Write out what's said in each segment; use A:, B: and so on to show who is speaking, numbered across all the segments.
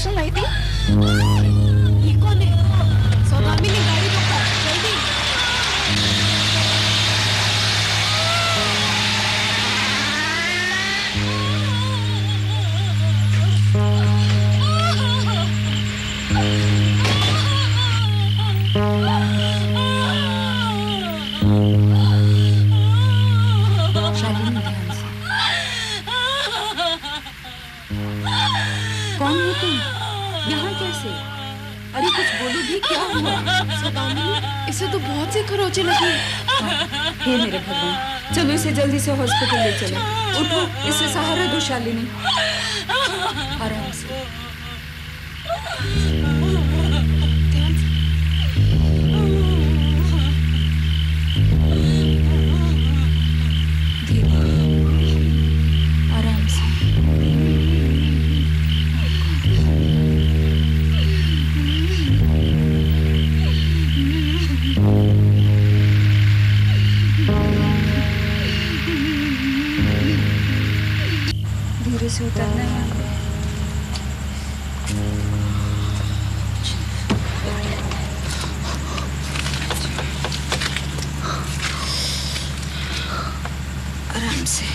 A: Injection लाई थी। ये कौन है? सौदामिनी गाड़ी रोको जल्दी। शालिनी ध्यान से। कौन हो तुम? यहाँ कैसे? अरे कुछ बोलो भी, क्या हुआ? सौदामिनी, इसे तो बहुत सी खरोंचे लगी। हे मेरे भगवान, चलो इसे जल्दी से हॉस्पिटल ले चलो। उठो, इसे सहारा दो शालिनी। आराम से। धीरे से उतरना है। आराम से।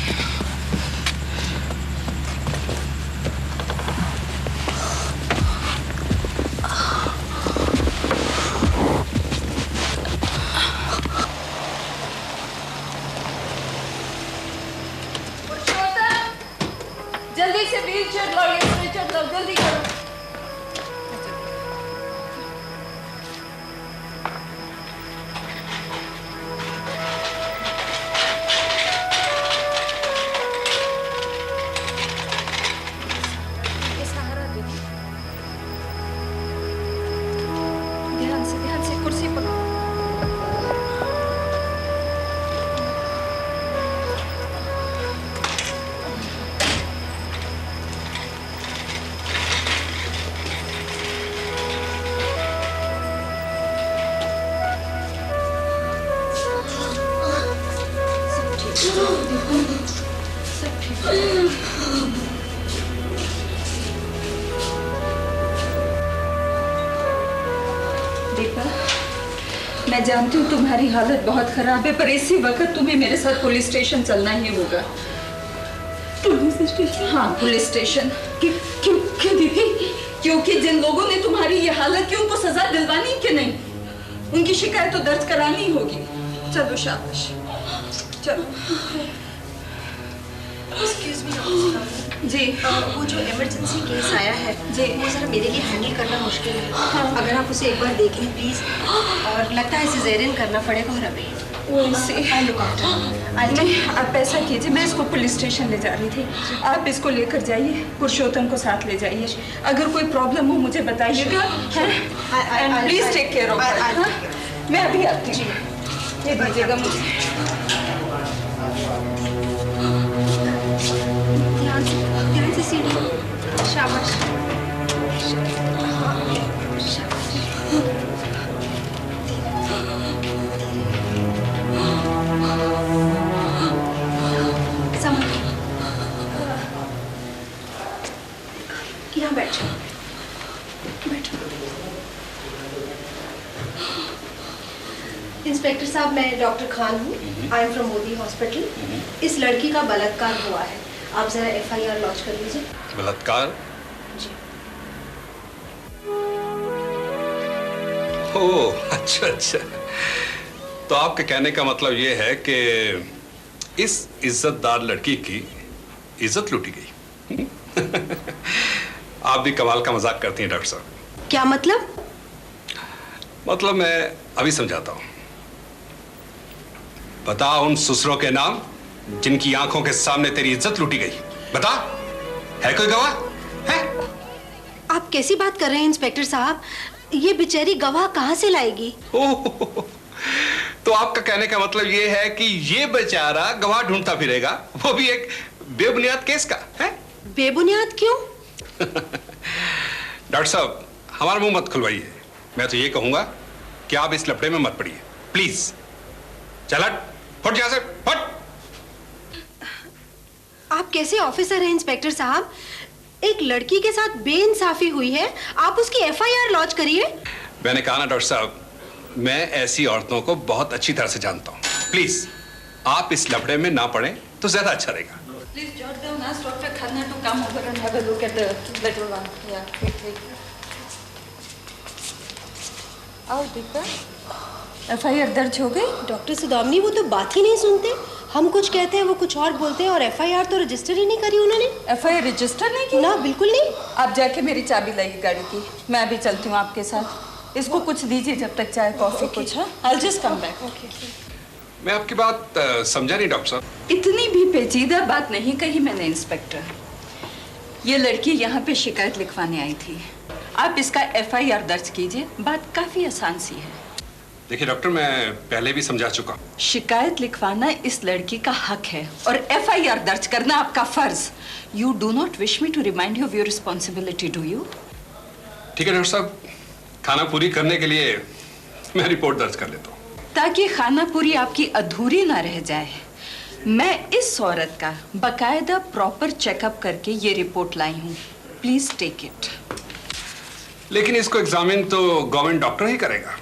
A: जल्दी से व्हील चेयर लाओ, ये स्ट्रेचर लाओ, जल्दी करो। ये सहारा दो। ध्यान से कुर्सी पकड़ो। दीपा, मैं जानती हूँ तुम्हारी हालत बहुत खराब है, पर इसी वक्त तुम्हें मेरे साथ पुलिस स्टेशन चलना ही होगा। Police station? हाँ, पुलिस स्टेशन। क्यों क्यों दीदी? क्योंकि जिन लोगों ने तुम्हारी ये हालत की उनको सजा दिलवानी कि नहीं? उनकी शिकायत तो दर्ज करानी होगी। चलो शाबाश, चलो।
B: एक्सक्यूज मी जी, वो जो इमरजेंसी केस आया है जी, वो जरा मेरे लिए हैंडल करना मुश्किल है। अगर आप उसे एक बार देख लें प्लीज। और लगता है सिजेरियन करना पड़ेगा और अभी
A: आप ऐसा कीजिए, मैं इसको पुलिस स्टेशन ले जा रही थी, आप इसको लेकर जाइए, पुरुषोत्तम को साथ ले जाइए। अगर कोई प्रॉब्लम हो मुझे बताइएगा। Please take care of it. मैं अभी आती हूँ, ये दीजिएगा मुझे।
B: ध्यान से सीढ़ी। शाबाश। यहाँ बैठो, बैठो। इंस्पेक्टर साहब, मैं डॉक्टर खान हूँ। I am from Modi hospital. इस लड़की का बलात्कार हुआ है, आप जरा FIR लॉन्च कर लीजिए।
C: बलात्कार?
B: जी।
C: ओह, अच्छा। तो आपके कहने का मतलब ये है कि इस इज्जतदार लड़की की इज्जत लूटी गई। आप भी कमाल का मजाक करती हैं डॉक्टर साहब।
B: क्या मतलब?
C: मतलब मैं अभी समझाता हूं। बता उन ससुरों के नाम जिनकी आंखों के सामने तेरी इज्जत लूटी गई। बता, है कोई गवाह? है?
B: आप कैसी बात कर रहे हैं इंस्पेक्टर साहब? ये बेचारी गवाह कहां से लाएगी?
C: ओह, तो आपका कहने का मतलब ये है कि ये बेचारा गवाह ढूंढता फिरेगा, वो भी एक बेबुनियाद केस का? है?
B: बेबुनियाद क्यों?
C: डॉक्टर साहब, हमारा मुंह मत खुलवाइए। मैं तो ये कहूंगा कि आप इस लफड़े में मत पड़िए, प्लीज। चल हट, फट यहां से, फट।
B: आप कैसे ऑफिसर हैं इंस्पेक्टर साहब? एक लड़की के साथ बेइंसाफी हुई है, आप उसकी FIR लॉन्च करिए।
C: मैंने कहा ना डॉक्टर साहब, मैं ऐसी औरतों को बहुत अच्छी तरह से जानता हूँ। प्लीज आप इस लफड़े में ना पड़े तो ज्यादा अच्छा रहेगा।
A: Please jot down, ask Dr. Khanna to come over and have a look at the little one. Yeah, quickly. आओ दीपा, FIR दर्ज हो गई?
B: डॉक्टर सुदामनी, वो तो बात ही नहीं सुनते। हम कुछ कहते हैं वो कुछ और बोलते हैं, और FIR तो रजिस्टर ही नहीं करी उन्होंने।
A: FIR रजिस्टर नहीं की?
B: ना, बिल्कुल नहीं।
A: आप जाके मेरी चाबी लाइए गाड़ी की, मैं भी चलती हूँ आपके साथ। इसको कुछ दीजिए जब तक चाय कॉफी कुछ। हाँ, I'll just come back.
C: मैं आपकी बात समझा नहीं डॉक्टर साहब।
A: इतनी भी पेचीदा बात नहीं कही मैंने इंस्पेक्टर। ये लड़की यहाँ पे शिकायत लिखवाने आई थी, आप इसका FIR दर्ज कीजिए, बात काफी आसान सी है।
C: देखिए डॉक्टर, मैं पहले भी समझा चुका।
A: शिकायत लिखवाना इस लड़की का हक है और FIR दर्ज करना आपका फर्ज। You do not wish me to remind you of your responsibility, do you?
C: ठीक है डॉक्टर साहब, खाना पूरी करने के लिए मैं रिपोर्ट दर्ज कर लेता हूँ,
A: ताकि खाना पूरी आपकी अधूरी ना रह जाए। मैं इस औरत का बकायदा प्रॉपर चेकअप करके ये रिपोर्ट लाई हूँ। Please take it.
C: लेकिन इसको एग्जामिन तो गवर्नमेंट डॉक्टर ही करेगा।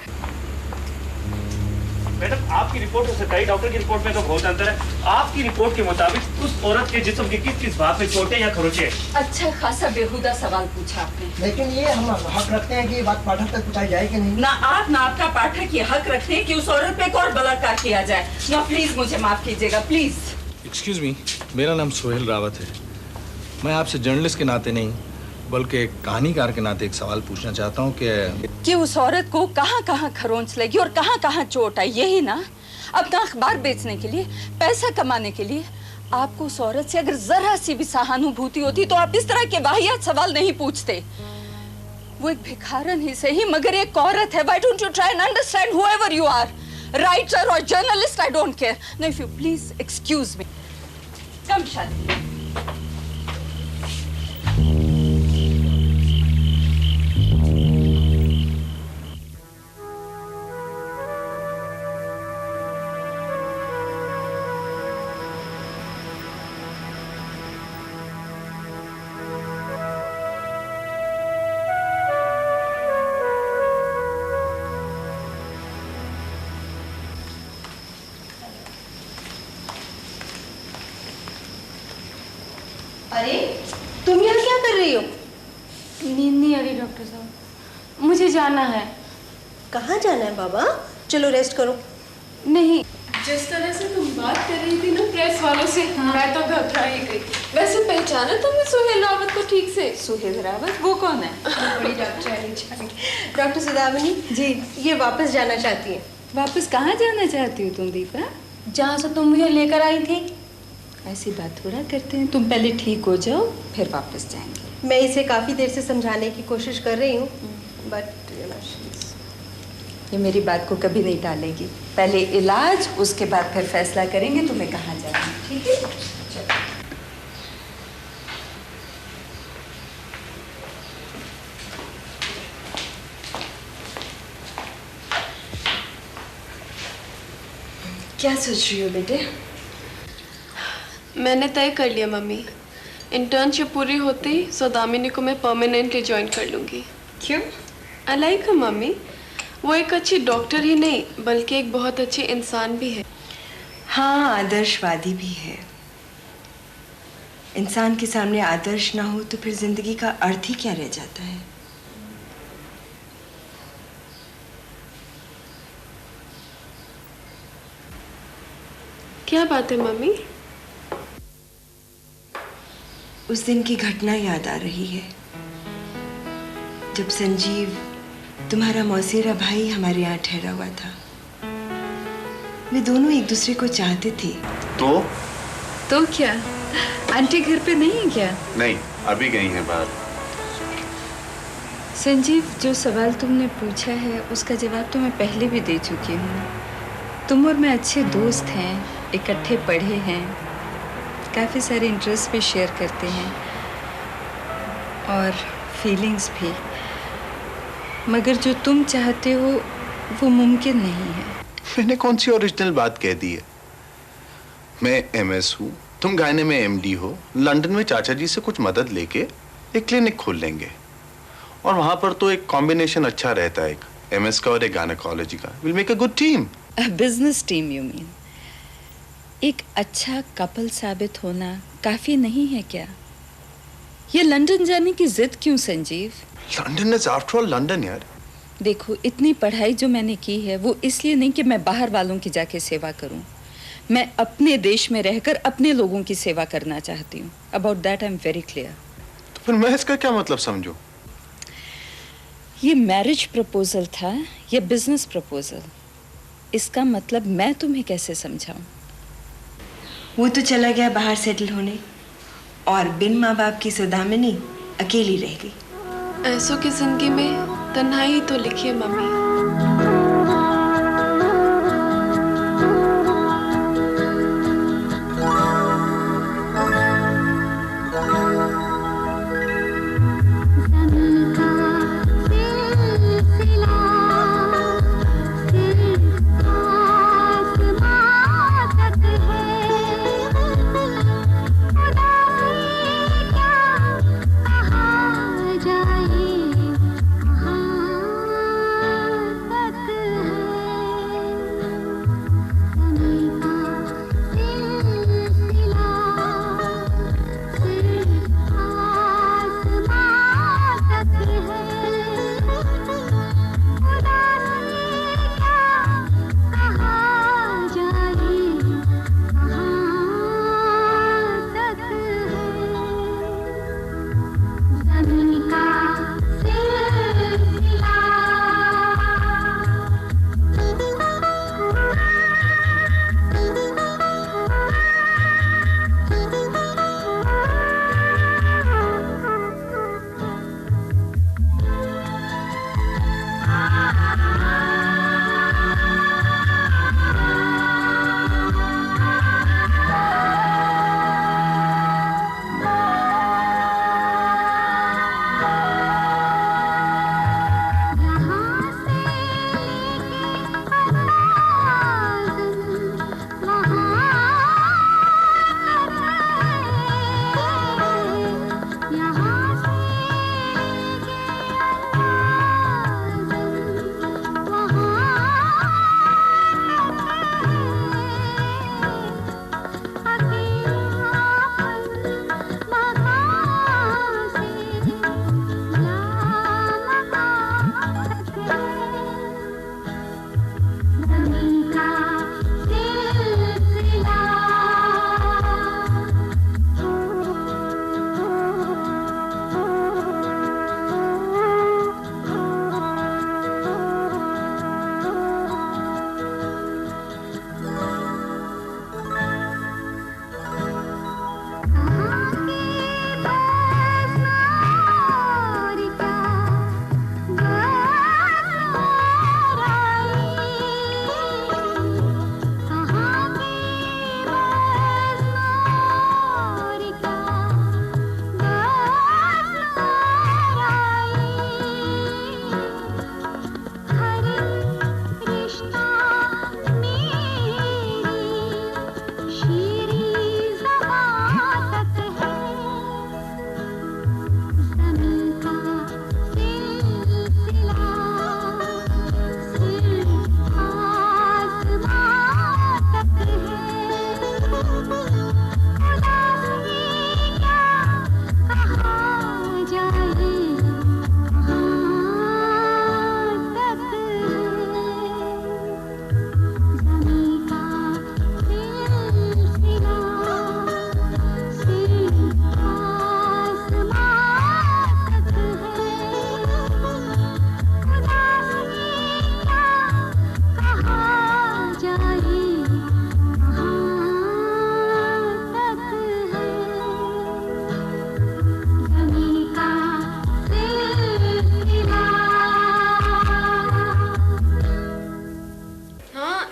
D: मैडम, आपकी रिपोर्ट और सरकारी डॉक्टर की रिपोर्ट में तो बहुत अंतर है। आपकी रिपोर्ट के मुताबिक उस औरत के जिस्म के किस भाग में चोटें या खरोंचे हैं।
A: अच्छा खासा बेहुदा सवाल पूछा आपने।
E: लेकिन ये हम हक रखते हैं कि ये बात पाठक तक पहुंचाई जाए कि नहीं।
A: ना आप ना आपका पाठक ये हक रखते हैं कि उस औरत पे एक और बलात्कार किया जाए। ना प्लीज मुझे माफ कीजिएगा, प्लीज।
F: एक्सक्यूज मी, मेरा नाम सोहेल रावत है। मैं आपसे जर्नलिस्ट के नाते नहीं बल्कि एक कहानीकार के नाते एक सवाल पूछना चाहता हूँ कि
A: उस औरत को कहाँ खरोंच लगी और कहाँ चोट आई, यही ना? अपना अखबार बेचने के लिए, पैसा कमाने के लिए आपको उस औरत से अगर जरा सी भी सहानुभूति होती तो आप इस तरह के वाहियात सवाल नहीं पूछते। वो एक भिखारन ही सही मगर एक औरत है। Why don't you try and understand whoever you are, writer or journalist, I don't care. Now if you please excuse me. Come Shadi.
B: अरे, तुम यहाँ क्या कर रही हो?
G: नींद नहीं आ रही डॉक्टर साहब, मुझे जाना है।
B: कहाँ जाना है बाबा? चलो रेस्ट करो।
G: नहीं, जिस तरह से तुम बात कर रही थी ना प्रेस वालों से, मैं तो घबरा ही गई। वैसे पहचाना तुमने सुहेल रावत को ठीक से?
A: सुहेल रावत? वो कौन है?
B: बड़ी डॉक्टर डॉक्टर सुदामनी
A: जी,
B: ये वापस जाना चाहती है।
A: वापस कहाँ जाना चाहती हो तुम दीपा?
G: जहाँ से तुम मुझे लेकर आई थी।
A: ऐसी बात थोड़ा करते हैं, तुम पहले ठीक हो जाओ फिर वापस जाएंगे।
B: मैं इसे काफ़ी देर से समझाने की कोशिश कर रही हूँ, बट
A: ये मेरी बात को कभी नहीं टालेगी। पहले इलाज, उसके बाद फिर फैसला करेंगे तुम्हें कहाँ जाना है, ठीक है? चलो। क्या सोच रही हो बेटे?
H: मैंने तय कर लिया मम्मी, इंटर्नशिप पूरी होते ही सौदामिनी को मैं परमानेंटली ज्वाइन कर लूँगी।
A: क्यों?
H: I like her mummy. वो एक अच्छी डॉक्टर ही नहीं बल्कि एक बहुत अच्छी इंसान भी है।
I: हाँ, आदर्शवादी भी है। इंसान के सामने आदर्श ना हो तो फिर जिंदगी का अर्थ ही क्या रह जाता है?
H: क्या बात है मम्मी?
I: उस दिन की घटना याद आ रही है जब संजीव, तुम्हारा मौसेरा भाई, हमारे यहाँ ठहरा हुआ था। वे दोनों एक दूसरे को चाहते थे।
A: तो क्या आंटी घर पे नहीं है क्या?
J: नहीं, अभी गई हैं बाहर।
A: संजीव, जो सवाल तुमने पूछा है उसका जवाब तो मैं पहले भी दे चुकी हूँ। तुम और मैं अच्छे दोस्त हैं, इकट्ठे पढ़े हैं, काफ़ी सारे इंटरेस्ट भी शेयर करते हैं और फीलिंग्स भी, मगर जो तुम चाहते हो वो मुमकिन नहीं है।
J: मैंने कौन सी ओरिजिनल बात कह दी है? मैं MS हूँ, तुम गायने में MD हो, लंदन में चाचा जी से कुछ मदद लेके एक क्लिनिक खोल लेंगे और वहां पर तो एक कॉम्बिनेशन अच्छा रहता है, एक एमएस का और एक गायनेकोलॉजी का। Will make a good team.
A: Business team you mean? एक अच्छा कपल साबित होना काफी नहीं है क्या? ये लंदन जाने की जिद क्यों Sanjeev?
J: London is after all London यार।
A: देखो, इतनी पढ़ाई जो मैंने की है वो इसलिए नहीं कि मैं बाहर वालों की जाके सेवा करूं। मैं अपने देश में रहकर अपने लोगों की सेवा करना चाहती हूँ। About that I am very clear.
J: तो फिर मैं इसका क्या मतलब समझूं?
A: ये मैरिज प्रपोजल था या बिजनेस प्रपोजल, इसका मतलब मैं तुम्हें कैसे समझाऊं?
I: वो तो चला गया बाहर सेटल होने और बिन माँ बाप की सौदामिनी अकेली रह गई।
H: ऐसों की जिंदगी में तन्हाई तो लिखी है मम्मी।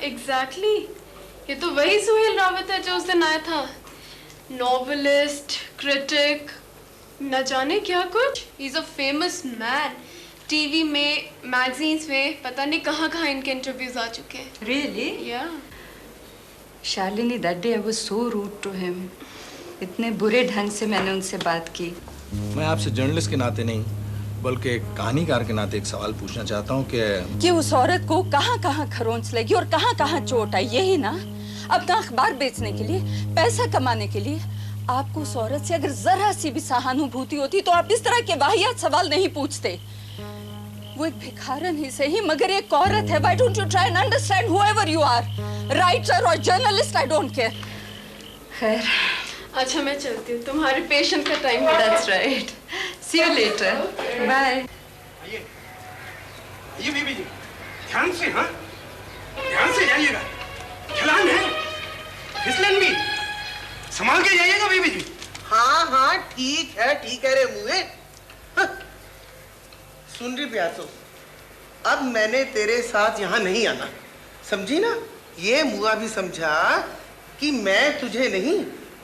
H: एग्जैक्टली ये तो वही सुहेल रावत है जो उस दिन आया था। नॉवेलिस्ट, क्रिटिक, न जाने क्या कुछ। He is a famous man. TV में, मैगजीन्स में, पता नहीं कहाँ इनके इंटरव्यूज आ चुके हैं।
A: Really?
H: Yeah.
A: Shalini, that day I was so rude to him. इतने बुरे ढंग से मैंने उनसे बात की।
F: मैं आपसे जर्नलिस्ट के नाते नहीं बल्कि एक कहानीकार के नाते एक सवाल पूछना चाहता हूँ
A: कि उस औरत को कहाँ-कहाँ खरोंच लगी और कहाँ-कहाँ चोट आई, यही ना? अपना अखबार बेचने के लिए, पैसा कमाने के लिए आपको उस औरत से अगर जरा सी भी सहानुभूति होती तो आप इस तरह के वाहियात सवाल नहीं पूछते। वो एक भिखारन ही सही मगर एक औरत है। Why don't you try and understand whoever you are, writer or journalist, I don't care. खैर,
H: अच्छा मैं चलती हूँ, तुम्हारे पेशेंट का टाइम है।
A: That's right. See you later. Bye.
K: ये बीबी जी, ध्यान से, हाँ? ध्यान से जाइएगा। ढलान है, फिसलन भी। संभाल के जाइएगा बीबी जी।
E: हाँ हाँ ठीक है रे मुए। हाँ। सुन रही प्यासो, अब मैंने तेरे साथ यहाँ नहीं आना, समझी ना? ये मुआ भी समझा कि मैं तुझे नहीं,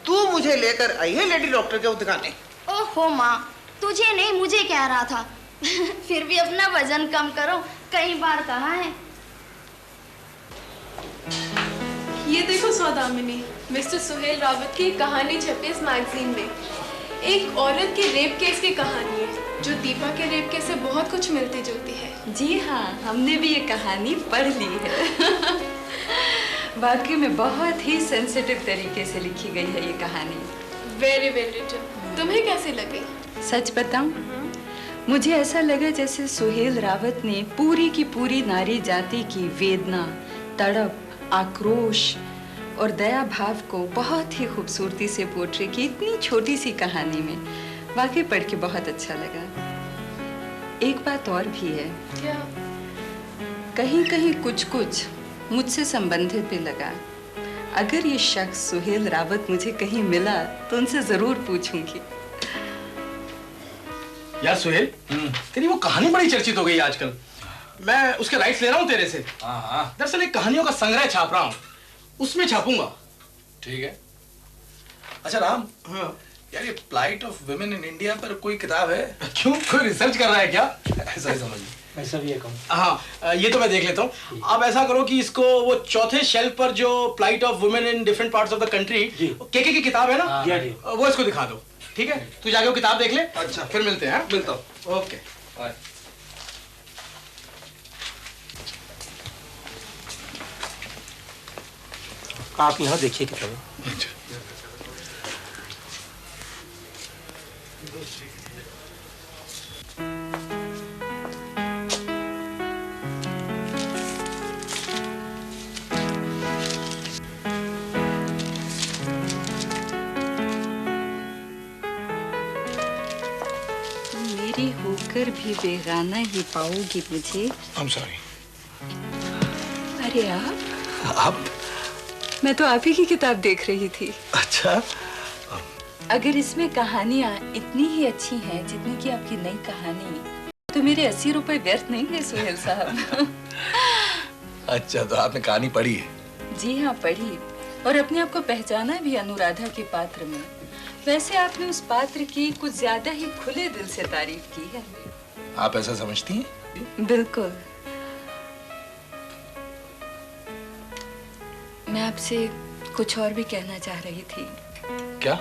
E: तू मुझे लेकर आई है लेडी डॉक्टर के दिखाने।
L: ओहो माँ, तुझे नहीं मुझे कह रहा था। फिर भी अपना वजन कम करो, कई बार कहा है।
H: ये देखो सौदामिनी, मिस्टर सुहेल रावत की एक कहानी छपी इस मैगजीन में। एक औरत के रेप केस की कहानी है जो दीपा के रेप केस से बहुत कुछ मिलती जुलती है।
A: जी हाँ, हमने भी ये कहानी पढ़ ली है। वाकई में बहुत ही सेंसिटिव तरीके से लिखी गई है ये कहानी।
H: Very well written. तुम्हें कैसी लगी?
A: सच बताऊं, मुझे ऐसा लगा जैसे सुहेल रावत ने पूरी की पूरी नारी जाति की वेदना, तड़प, आक्रोश और दया भाव को बहुत ही खूबसूरती से पोर्ट्रे की इतनी छोटी सी कहानी में। वाकई पढ़ के बहुत अच्छा लगा। एक बात और भी है।
H: क्या?
A: कहीं कहीं कुछ मुझसे संबंधित भी लगा। अगर ये शख्स सुहेल रावत मुझे कहीं मिला तो उनसे जरूर पूछूंगी।
M: यार सुहेल, तेरी वो कहानी बड़ी चर्चित हो गई आजकल। मैं उसके राइट्स ले रहा हूँ तेरे से। दरअसल एक कहानियों का संग्रह छाप रहा हूँ, उसमें छापूंगा।
F: ठीक है। अच्छा राम, हाँ यार, ये plight of women in India पर कोई किताब है?
M: क्यों, कोई रिसर्च कर रहा है क्या?
F: ऐसा ही समझ।
M: ऐसा भी है कहूँ। हाँ, ये तो मैं देख लेता हूँ। आप ऐसा करो कि इसको वो चौथे शेल्फ पर जो plight of women in different parts of the country के की किताब है ना, वो इसको दिखा दो। ठीक है, तू जाके वो किताब देख ले। अच्छा, फिर मिलते हैं। मिलता हूँ। Okay bye.
K: आप यहाँ देखिए किताब।
A: मेरी होकर भी बेगाना ही पाओगी मुझे।
F: I'm sorry।
A: अरे आप? मैं तो आप ही की किताब देख रही थी।
F: अच्छा।
A: अगर इसमें कहानियाँ इतनी ही अच्छी हैं जितनी की आपकी नई कहानी, तो मेरे 80 रुपए व्यर्थ नहीं गए सुहेल साहब।
F: अच्छा, तो आपने कहानी पढ़ी है?
A: जी हाँ, पढ़ी और अपने आप को पहचाना भी अनुराधा के पात्र में। वैसे आपने उस पात्र की कुछ ज्यादा ही खुले दिल से तारीफ की है।
F: आप ऐसा समझती हैं?
A: बिल्कुल। मैं आपसे कुछ और भी कहना चाह रही थी।
F: क्या?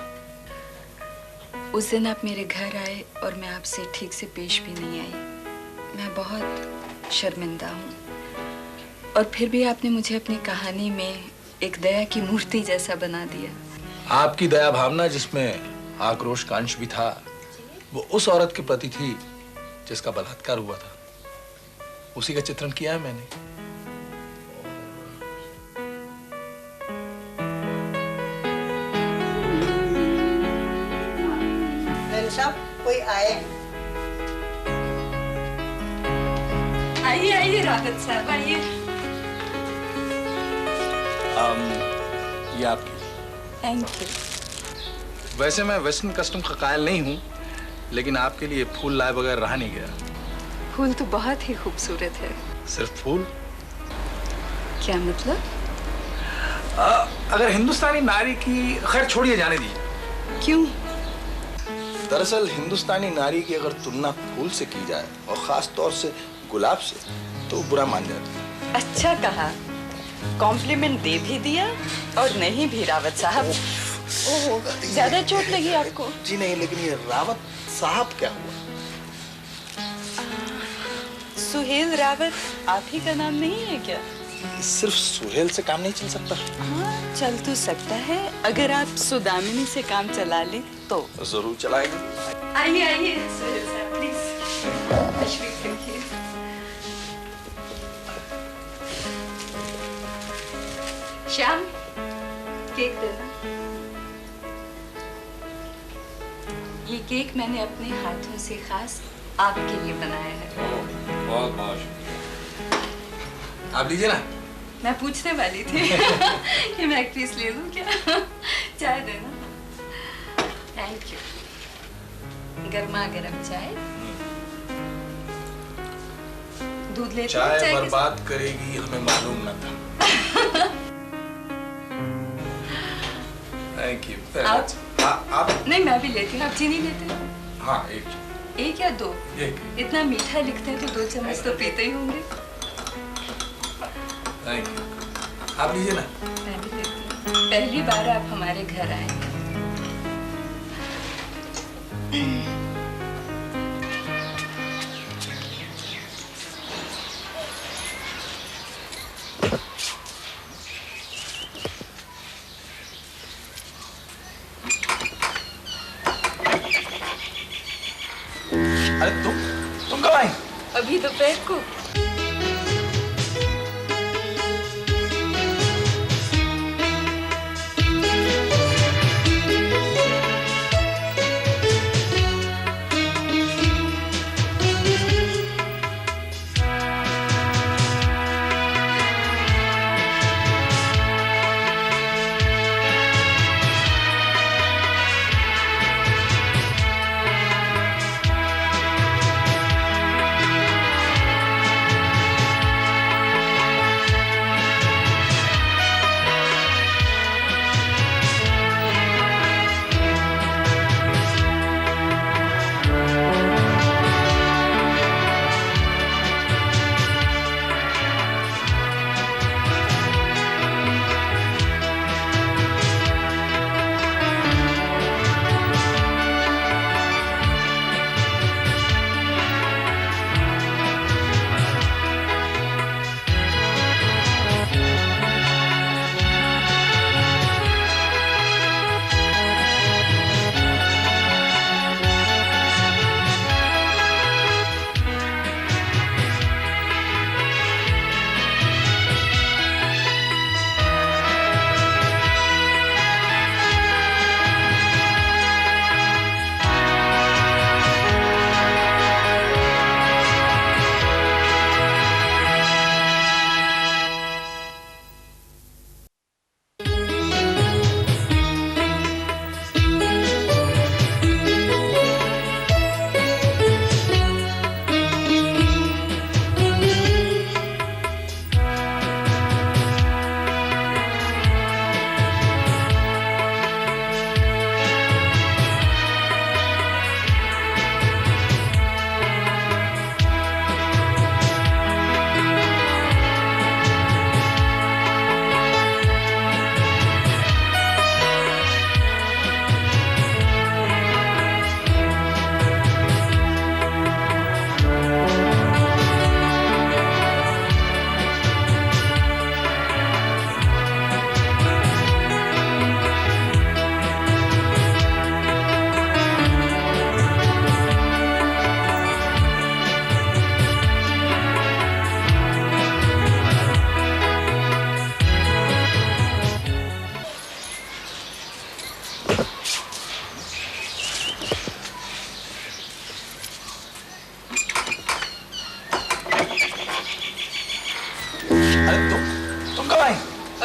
A: उस दिन आप मेरे घर आए और मैं आपसे ठीक से पेश भी नहीं आई। मैं बहुत शर्मिंदा हूँ और फिर भी आपने मुझे अपनी कहानी में एक दया की मूर्ति जैसा बना दिया।
F: आपकी दया भावना जिसमें आक्रोश का अंश भी था, वो उस औरत के प्रति थी जिसका बलात्कार हुआ था। उसी का चित्रण किया है मैंने।
E: कोई आए?
A: आइए आइए रावत साहब, आइए।
F: ये आपकी।
A: Thank you.
F: वैसे मैं वेस्टर्न कस्टम का कायल नहीं हूँ, लेकिन आपके लिए फूल लाए बगैर रहा नहीं गया।
A: फूल तो बहुत ही खूबसूरत है।
F: सिर्फ फूल?
A: क्या मतलब?
F: अगर हिंदुस्तानी नारी की, खैर छोड़िए, जाने दीजिए।
A: क्यों?
F: दरअसल हिंदुस्तानी नारी की अगर तुलना फूल से की जाए और खास तौर से गुलाब से, तो बुरा मान जाती है।
A: अच्छा कहा, कॉम्प्लीमेंट दे भी दिया और नहीं भी रावत साहब। ओह, ज्यादा चोट लगी आपको?
F: जी नहीं, लेकिन ये रावत साहब क्या हुआ?
N: सुहेल रावत आप ही का नाम नहीं है क्या?
F: सिर्फ सुहेल से काम नहीं चल सकता।
N: हाँ, चल तो सकता है अगर आप सुदामिनी से काम चला लें तो।
F: जरूर चलाएंगे।
N: आइए आइए सुहेल साहब प्लीज। अश्विक देखिए।
A: श्याम, केक देना। ये केक मैंने अपने हाथों से खास आपके लिए बनाया है।
F: बहुत बहुत शुक्रिया। आप लीजिए ना।
A: मैं पूछने वाली थी कि मैं एक पीस ले लूं क्या? चाय देना। Thank you. गर्मा गर्म चाय। दूध लेते हैं?
F: चाय बर्बाद करेगी हमें मालूम न था। Thank you. आप
A: नहीं, मैं भी लेती हूँ। आप चीनी लेते हो?
F: हाँ, एक
A: या दो?
F: एक।
A: इतना मीठा लिखते हैं तो 2 चम्मच तो पीते ही होंगे।
F: Thank you. आप लीजिए ना।
A: मैं भी लेती हूँ। पहली बार आप हमारे घर आए हैं।
F: अरे तुम कब आई?
A: अभी दोपहर को।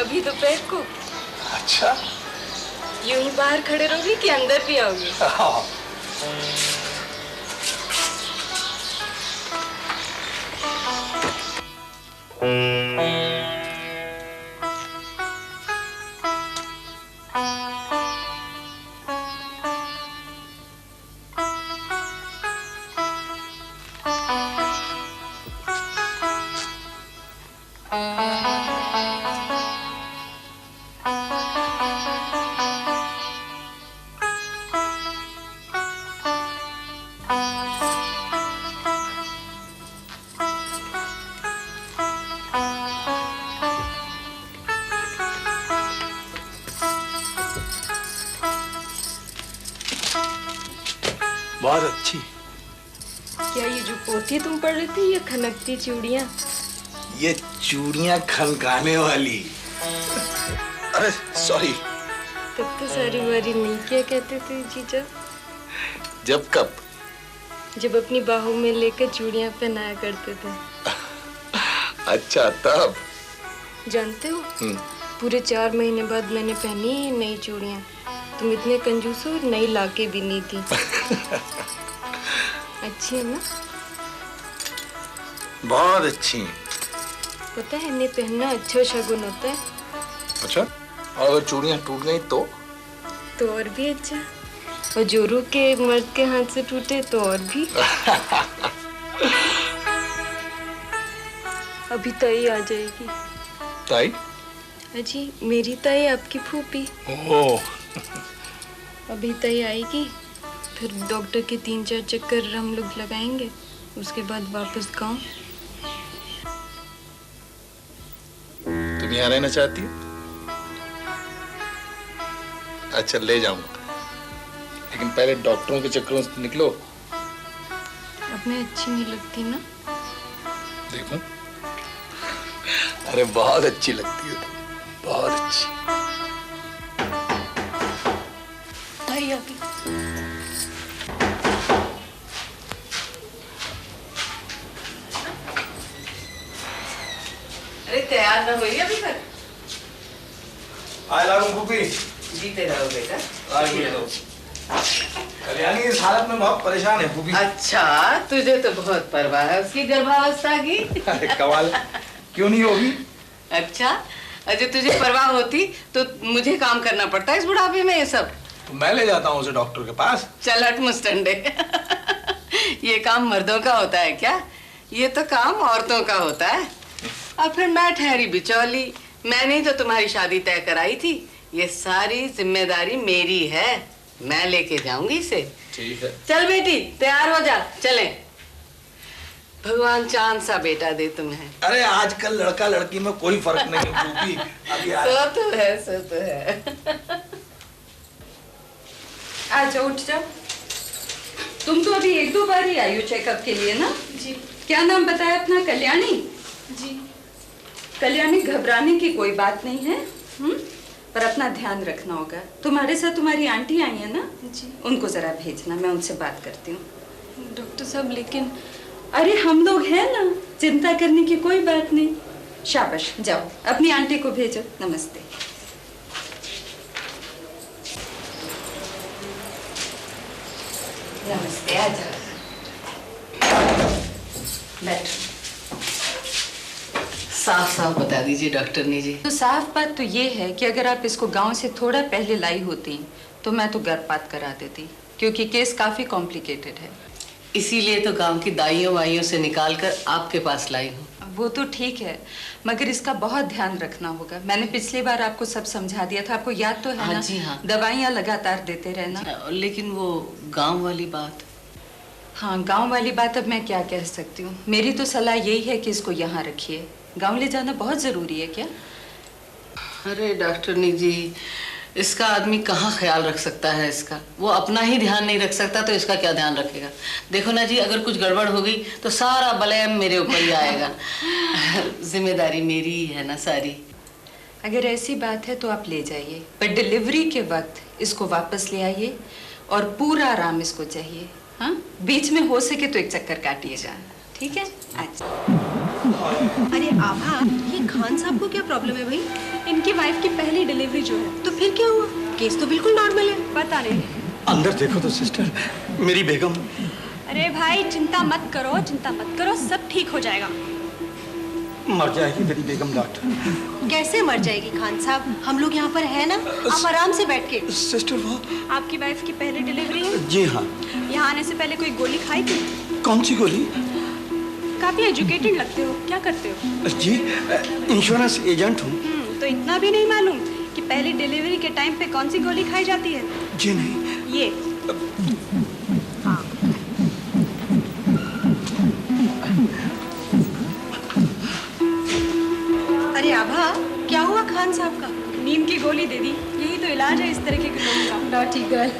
A: अभी दोपहर को।
F: अच्छा,
A: यूं ही बाहर खड़े रहोगे कि अंदर भी आओगे?
F: हाँ। बहुत अच्छी।
G: क्या ये जो पोथी तुम पढ़ रही थी, ये खनकती चूड़ियाँ?
F: ये चूड़ियाँ खनकाने वाली। अरे सॉरी।
G: तब तो सारी बारी नहीं क्या कहते थे जीजा?
F: जब कब?
G: जब अपनी बाहों में लेकर चूड़ियाँ पहनाया करते थे।
F: अच्छा तब।
G: जानते हो, पूरे 4 महीने बाद मैंने पहनी है नई चूड़ियाँ। तुम इतने कंजूस हो, नई लाके भी नहीं थी। अच्छी है ना?
F: बहुत अच्छी।
G: पता है, इन्हें पहनना अच्छा शगुन होता है।
F: अच्छा, और अगर चूड़ियाँ टूट गई तो?
G: तो और भी अच्छा। और जोरू के मर्द के हाथ से टूटे तो और भी। अभी ताई आ जाएगी।
F: ताई?
G: अजी, मेरी ताई, आपकी फूफी।
F: ओह।
G: अभी ताई आएगी, फिर डॉक्टर के 3-4 चक्कर हम लोग लगाएंगे, उसके बाद वापस गांव।
F: तुम यहाँ रहना चाहती हो? अच्छा ले जाऊंगा, लेकिन पहले डॉक्टरों के चक्करों से निकलो।
G: अब मैं अच्छी नहीं लगती ना?
F: देखो, अरे बहुत अच्छी लगती है तुम, बहुत अच्छी।
G: ताई आ गई।
N: अरे तैयार ना हुई अभी तक?
F: आए लागू फूफी।
N: जीते रहो बेटा।
F: कल्याणी इस हालत में बहुत परेशान है फूफी।
N: अच्छा, तुझे तो बहुत परवाह है उसकी गर्भावस्था की।
F: अरे कमाल, क्यों नहीं होगी?
N: अच्छा, अजय तुझे परवाह होती तो मुझे काम करना पड़ता है इस बुढ़ापे में ये सब।
F: तो मैं ले जाता हूँ उसे डॉक्टर के पास।
N: चल हट मुस्टंडे। ये काम मर्दों का होता है क्या? ये तो काम औरतों का होता है। और फिर मैं ठहरी बिचौली, मैंने ही तो तुम्हारी शादी तय कराई थी। ये सारी जिम्मेदारी मेरी है, मैं लेके जाऊंगी इसे।
F: ठीक है।
N: चल बेटी तैयार हो जा, चलें। भगवान चांद सा बेटा दे तुम्हें।
F: अरे आजकल लड़का लड़की में कोई फर्क नहीं है फूफी। अभी
N: सो तो है, सो तो है।
A: आ जाओ, उठ जाओ। तुम तो अभी 1-2 बार ही आई हो चेकअप के लिए ना?
G: जी।
A: क्या नाम बताया अपना? कल्याणी?
G: जी।
A: कल्याणी, घबराने की कोई बात नहीं है, पर अपना ध्यान रखना होगा। तुम्हारे साथ तुम्हारी आंटी आई है ना?
G: जी।
A: उनको जरा भेजना, मैं उनसे बात करती हूँ।
G: डॉक्टर साहब लेकिन।
A: अरे हम लोग हैं ना, चिंता करने की कोई बात नहीं। शाबाश, जाओ अपनी आंटी को भेजो। नमस्ते। नमस्ते, आ जाओ, बैठो।
N: साफ साफ बता दीजिए डॉक्टरनी जी।
A: तो साफ बात तो ये है कि अगर आप इसको गांव से थोड़ा पहले लाई होती तो मैं तो गर्भपात करा देती, क्योंकि केस काफी कॉम्प्लिकेटेड है।
N: इसीलिए तो गांव की दाइयों वाइयों से निकाल कर आपके पास लाई हूँ।
A: वो तो ठीक है, मगर इसका बहुत ध्यान रखना होगा। मैंने पिछली बार आपको सब समझा दिया था, आपको याद तो है?
N: हाँ
A: ना?
N: जी हाँ।
A: दवाइयाँ लगातार देते रहना।
N: लेकिन वो गांव वाली बात।
A: हाँ, गांव वाली बात अब मैं क्या कह सकती हूँ। मेरी तो सलाह यही है कि इसको यहाँ रखिए। गांव ले जाना बहुत जरूरी है क्या?
N: अरे डॉक्टरनी जी, इसका आदमी कहाँ ख्याल रख सकता है इसका? वो अपना ही ध्यान नहीं रख सकता तो इसका क्या ध्यान रखेगा? देखो ना जी, अगर कुछ गड़बड़ हो गई तो सारा ब्लेम मेरे ऊपर ही आएगा। जिम्मेदारी मेरी ही है ना सारी।
A: अगर ऐसी बात है तो आप ले जाइए, पर डिलीवरी के वक्त इसको वापस ले आइए और पूरा आराम इसको चाहिए। हाँ, बीच में हो सके तो एक चक्कर काटिएगा, ठीक है? अच्छा।
B: अरे आभा, ये खान साहब को क्या प्रॉब्लम है भाई?
G: इनकी वाइफ की पहली डिलीवरी जो है।
B: तो फिर क्या हुआ? केस तो बिल्कुल नॉर्मल है।
G: पता नहीं।
K: अंदर देखो तो सिस्टर, मेरी बेगम।
G: अरे भाई चिंता मत करो, चिंता मत करो, सब ठीक हो जाएगा।
K: मर जाएगी मेरी बेगम डॉक्टर।
B: कैसे मर जाएगी खान साहब? हम लोग यहाँ पर है ना, आप आराम से बैठ के।
K: सिस्टर वो
G: आपकी वाइफ की पहली डिलीवरी है?
K: जी हाँ।
G: यहाँ आने से पहले कोई गोली खाई थी?
K: कौन सी गोली?
G: काफी एजुकेटेड लगते हो, क्या करते हो?
K: जी, इंश्योरेंस एजेंट हूँ।
G: तो इतना भी नहीं मालूम कि पहली डिलीवरी के टाइम पे कौन सी गोली खाई जाती है?
K: जी नहीं।
G: ये। हाँ।
B: अरे आभा, क्या हुआ खान साहब का?
G: नीम की गोली दे दी, यही तो इलाज है इस तरह के लोगों का।
A: Naughty girl.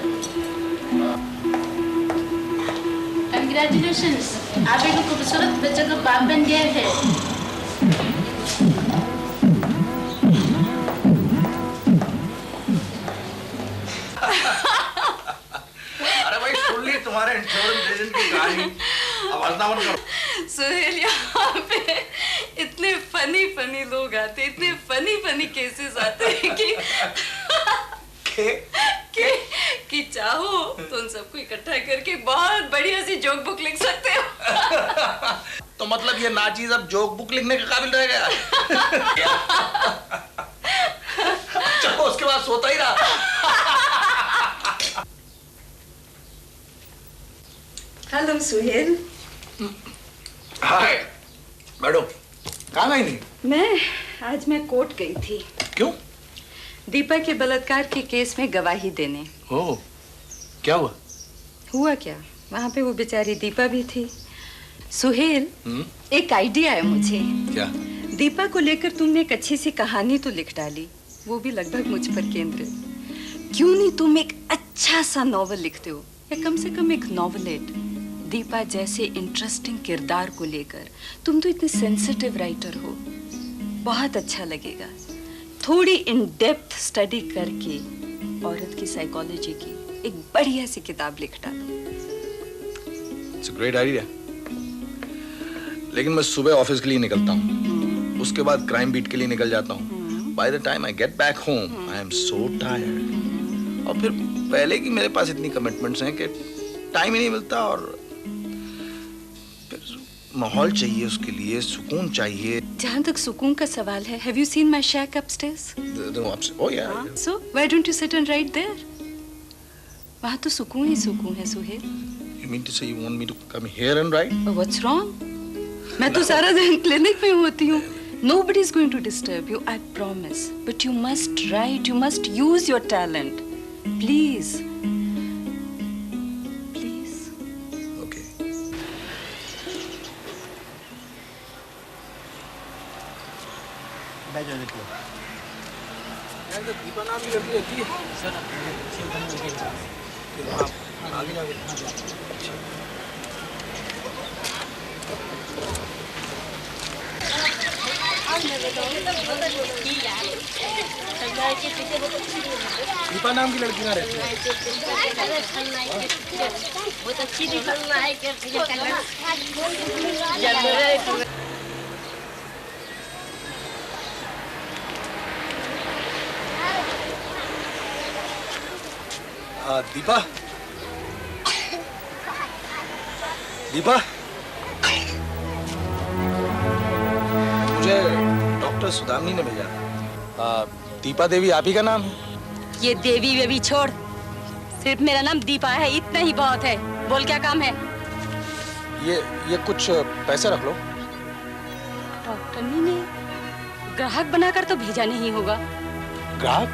O: कंग्रेचुलेशंस, आप एक खूबसूरत बच्चे का बाप बन गए हैं।
F: अरे भाई सुन ली तुम्हारे इंश्योरेंस एजेंट की कहानी, अब हंसना मत करो।
N: सुहेल, यहाँ पे इतने फनी लोग आते, इतने फनी केसेस आते हैं कि चाहो तो उन सबको इकट्ठा करके बहुत बढ़िया सी जोक बुक लिख सकते हो।
F: तो मतलब ये नाचीज अब जोक बुक लिखने के काबिल रह गया? चलो उसके बाद सोता ही रहा।
A: हेलो सुहेल।
F: हाय मैडम, कहाँ गई थी?
A: मैं कोर्ट गई थी।
F: क्यों?
A: दीपा के बलात्कार के केस में गवाही देने।
F: ओह, क्या हुआ?
A: हुआ क्या, वहाँ पे वो बेचारी दीपा भी थी। सुहेल, एक आइडिया है मुझे।
F: क्या?
A: दीपा को लेकर तुमने एक अच्छी सी कहानी तो लिख डाली, वो भी लगभग मुझ पर केंद्रित। क्यों नहीं तुम एक अच्छा सा नॉवल लिखते हो, या कम से कम एक नॉवलेट दीपा जैसे इंटरेस्टिंग किरदार को लेकर। तुम तो इतने सेंसिटिव राइटर हो, बहुत अच्छा लगेगा। थोड़ी इन डेप्थ स्टडी करके औरत की साइकोलॉजी की एक बढ़िया सी किताब लिख डालो।
F: It's a great idea. लेकिन मैं सुबह ऑफिस के लिए निकलता हूँ, उसके बाद क्राइम बीट के लिए निकल जाता हूँ। By the time I get back home, I am so tired. और फिर पहले की मेरे पास इतनी कमिटमेंट्स हैं कि टाइम ही नहीं मिलता, और माहौल चाहिए उसके लिए, सुकून चाहिए।
A: जहाँ तक सुकून का सवाल है, have you seen my shack upstairs?
F: Oh yeah.
A: So why don't you sit and write there? वहाँ तो सुकून ही सुकून है Suhail.
F: You mean to say you want me to come here and write?
A: What's wrong? मैं तो सारा दिन क्लिनिक में होती हूँ। Nobody is going to disturb you, I promise. But you must write. You must use your talent. Please.
F: Deepa नाम की लड़की रहती है सर, आगे जाके दीपा नाम की लड़की ना रहती है। दीपा, दीपा, मुझे डॉक्टर सुदामनी ने भेजा। दीपा देवी आप ही का नाम है?
P: ये देवी वेवी छोड़, सिर्फ मेरा नाम दीपा है, इतना ही बहुत है। बोल क्या काम है?
F: ये कुछ पैसे रख लो।
P: डॉक्टर ने ग्राहक बनाकर तो भेजा नहीं होगा।
F: ग्राहक?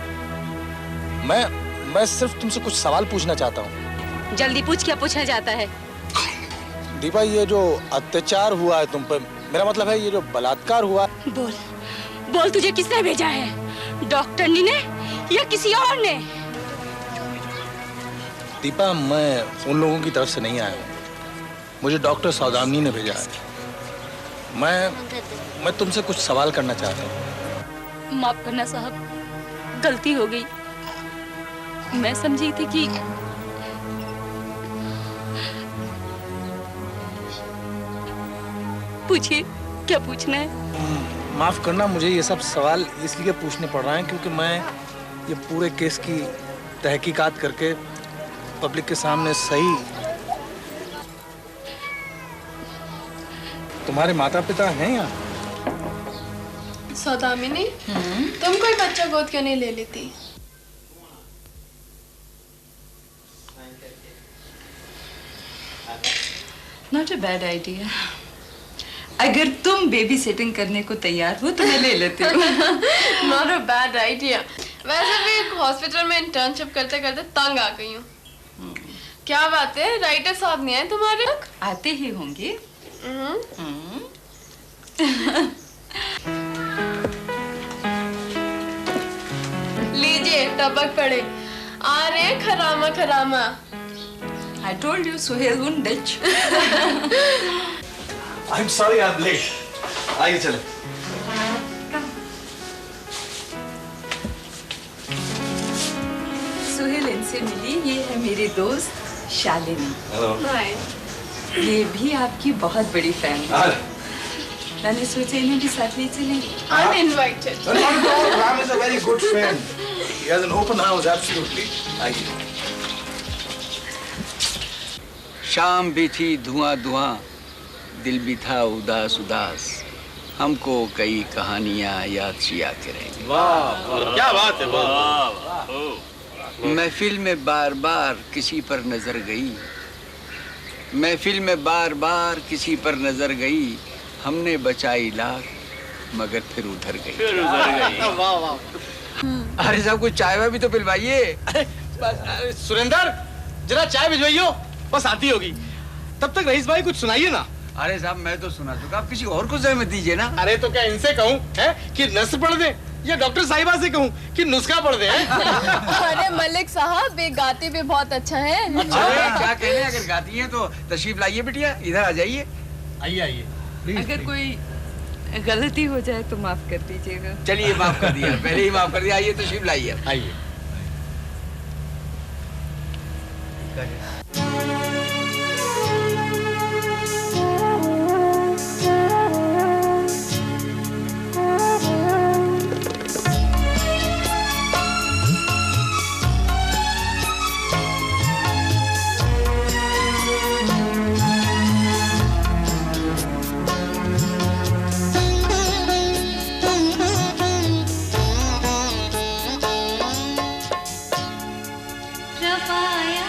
F: मैं सिर्फ तुमसे कुछ सवाल पूछना चाहता हूँ।
P: जल्दी पूछ, क्या पूछना चाहता है?
F: दीपा, ये जो अत्याचार हुआ है तुम पर, मेरा मतलब है ये जो बलात्कार हुआ।
P: बोल बोल, तुझे किसने भेजा है? डॉक्टर ने या किसी और ने?
F: दीपा, मैं उन लोगों की तरफ से नहीं आया हूँ, मुझे डॉक्टर सौदामिनी ने भेजा है। मैं तुमसे कुछ सवाल करना चाहता हूँ।
P: माफ करना साहब, गलती हो गई। मैं समझी थी कि पूछिए, क्या पूछना है?
F: माफ करना, मुझे ये सब सवाल इसलिए पूछने पड़ रहे हैं क्योंकि मैं ये पूरे केस की तहकीकात करके पब्लिक के सामने सही। तुम्हारे माता पिता हैं यहाँ?
H: सौदामिनी, तुम कोई बच्चा गोद क्यों नहीं ले लेती?
A: Not a bad idea. अगर तुम बेबी सिटिंग करने को तैयार हो तो मैं ले लेती हूँ।
H: Not a bad idea. वैसे भी एक हॉस्पिटल में इंटर्नशिप करते करते तंग आ गई हूँ। क्या बात है, राइटर साहब नहीं आए तुम्हारे?
A: आते ही होंगे।
H: लीजिए, टपक पड़े। आ रहे हैं खरामा खरामा।
A: I told you, Suhail won't ditch.
F: I'm sorry I'm late. आइए चले।
A: सुहेल इनसे मिली, ये है मेरी दोस्त शालिनी।
F: हेलो।
A: हाय। ये भी आपकी बहुत बड़ी फैन है। मैंने सोचा इन्हें भी साथ ले चलेंगे।
H: Uninvited.
F: Ram is a very good friend. He has an open house, absolutely. आइए।
Q: शाम भी थी धुआं धुआं, दिल भी था उदास उदास, हमको कई कहानियां याद सी आके रहेंगी।
J: वाह, क्या बात है, वाह।
Q: महफिल में बार बार किसी पर नजर गई, महफिल में बार बार किसी पर नजर गई, हमने बचाई लाख मगर फिर उधर गई।
M: वाह वाह।
Q: अरे साहब कुछ चाय वाय भी तो पिलवाइए।
M: सुरेंद्र, जरा चाय भिजवाइयो, बस आती होगी। तब तक रईस भाई कुछ सुनाइए ना।
Q: अरे साहब मैं तो सुना चुका, आप किसी और को जहमत दीजिए ना।
M: अरे तो क्या इनसे कहूँ है कि नस पढ़ दे, या डॉक्टर साहिबा से कहूँ कि नुस्खा पढ़ दे?
H: अरे मलिक साहब, ये गाती भी बहुत अच्छा है।
Q: अरे क्या कहने, अगर गाती हैं तो तशरीफ लाइए बिटिया, इधर आ जाइए।
M: आइए आइए।
A: अगर कोई गलती हो जाए तो माफ कर दीजिएगा।
Q: चलिए माफ कर दिया, पहले ही माफ कर दिया। आइए तशरीफ लाइए।
M: आइए।
R: रफ़ाया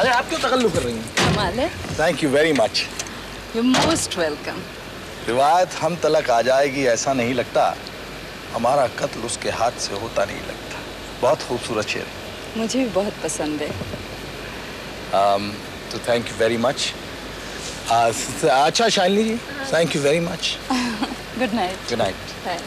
F: अरे आप क्यों तकल्लुफ़ कर रही हैं?
P: कमाल है।
F: Thank you very much.
P: You most welcome.
F: रिवायत हम तलक आ जाएगी ऐसा नहीं लगता, हमारा कत्ल उसके हाथ से होता नहीं लगता। बहुत खूबसूरत शेर।
P: मुझे भी बहुत पसंद है।
F: तो थैंक यू वेरी मच। अच्छा Shalini ji, thank you very much.
P: Good night.
F: Good night.
P: Bye.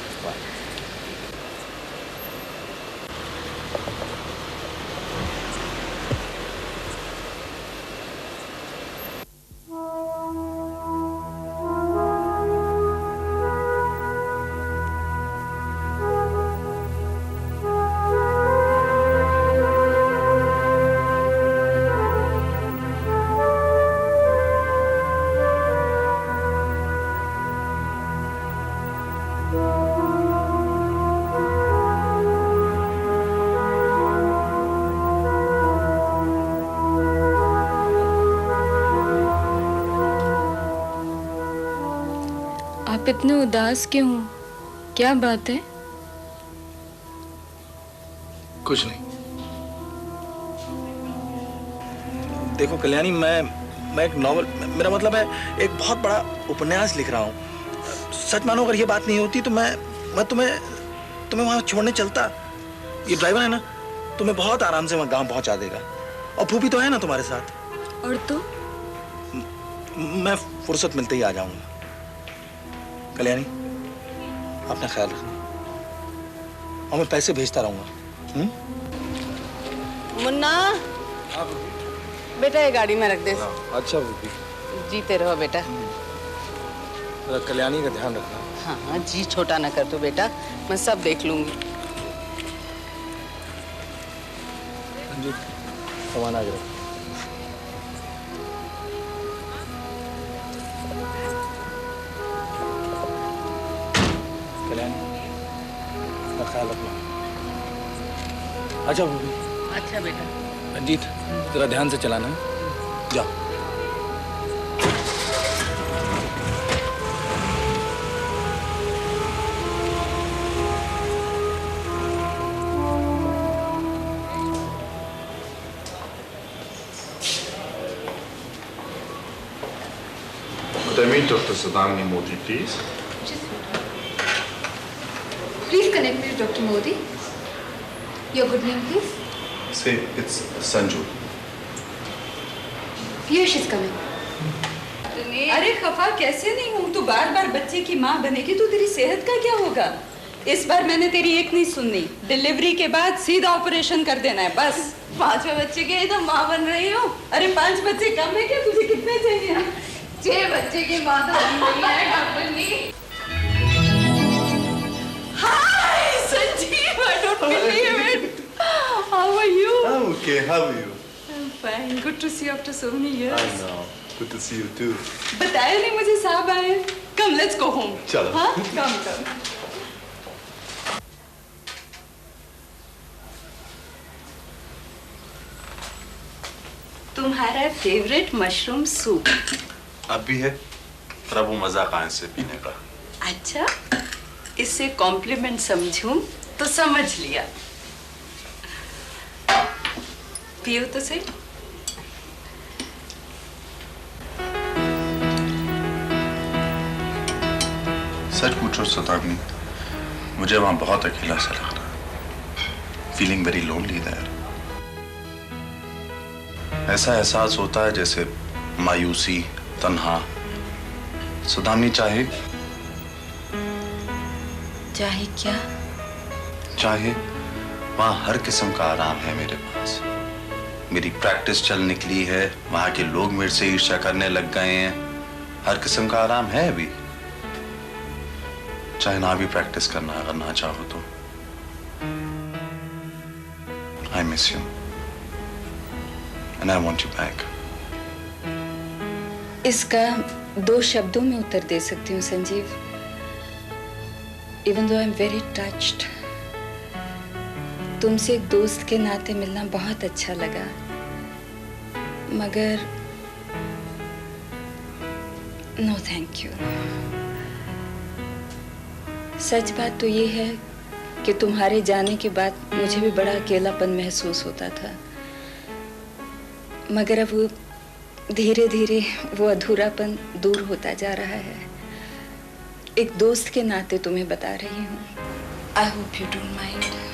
P: आप इतने उदास क्यों हो? क्या बात है?
F: कुछ नहीं। देखो कल्याणी, मैं एक नॉवल, मेरा मतलब है एक बहुत बड़ा उपन्यास लिख रहा हूँ। सच मानो अगर ये बात नहीं होती तो मैं तुम्हें वहाँ छोड़ने चलता। ये ड्राइवर है ना, तुम्हें बहुत आराम से वहाँ गांव पहुँचा देगा। और फूफी तो है ना तुम्हारे साथ।
P: और तो
F: मैं फुर्सत मिलते ही आ जाऊंगा। कल्याणी, अपना ख्याल रखना और मैं पैसे भेजता रहूंगा।
N: मुन्ना, बेटा ये गाड़ी में रख दे।
F: अच्छा फूफी।
N: जीते रहो बेटा।
F: कल्याणी का ध्यान रखना।
N: हाँ हाँ, जी छोटा ना कर तू बेटा, मैं सब देख लूंगी।
F: सामान आ गया। कल्याणी, अपना ख्याल रखना। अच्छा फूफी।
N: अच्छा बेटा।
F: रंजीत, जरा ध्यान से चलाना है। जाओ।
J: Could I meet Dr. Sadamni Modi, please?
G: Please connect me to Dr. Modi. Your good name, please.
J: Say, it's Sanju.
G: Here she's coming.
A: अरे खफा कैसे नहीं हूँ, तू बार बार बच्चे की माँ बनेगी तो तेरी सेहत का क्या होगा? इस बार मैंने तेरी एक नहीं सुननी। डिलीवरी के बाद सीधा ऑपरेशन कर देना है बस।
G: 5वें बच्चे के तो माँ बन रही हो।
A: अरे 5 बच्चे कम है क्या? तुझे कितने चाहिए?
G: 6 बच्चे की माँ तो बन रही है doctor ji.
A: Hi, Sanjeev, I don't believe it. How are you?
J: I'm okay. How are you?
A: I'm fine. Good to see you after so many years.
J: I know. Good to see you too.
A: बताया नहीं मुझे साहब आए। Come, let's go home.
J: चलो।
A: हाँ? Come, come. तुम्हारा favourite mushroom soup.
J: अब भी है, पर अब वो मजा कहाँ से पीने का।
A: अच्छा, इसे कॉम्प्लीमेंट समझूं तो समझ लिया। पियो तो सही।
J: सच पूछो सदामनी, मुझे वहां बहुत अकेला सा लग रहा है। Feeling very lonely there. ऐसा एहसास होता है जैसे मायूसी, तन्हा। सदामनी चाहे
A: क्या?
J: चाहे वहां हर किस्म का आराम है मेरे पास। मेरी प्रैक्टिस चल निकली है, वहां के लोग मेरे से ईर्ष्या करने लग गए हैं। हर किस्म का आराम है अभी। चाहे ना भी प्रैक्टिस करना अगर ना चाहो तो। I miss you and I want you back.
A: इसका 2 शब्दों में उत्तर दे सकती हूँ Sanjeev. Even though I'm very touched, तुमसे एक दोस्त के नाते मिलना बहुत अच्छा लगा, मगर नो थैंक यू। सच बात तो ये है कि तुम्हारे जाने के बाद मुझे भी बड़ा अकेलापन महसूस होता था। मगर अब वो धीरे धीरे वो अधूरापन दूर होता जा रहा है। एक दोस्त के नाते तुम्हें बता रही हूँ। I hope you don't mind.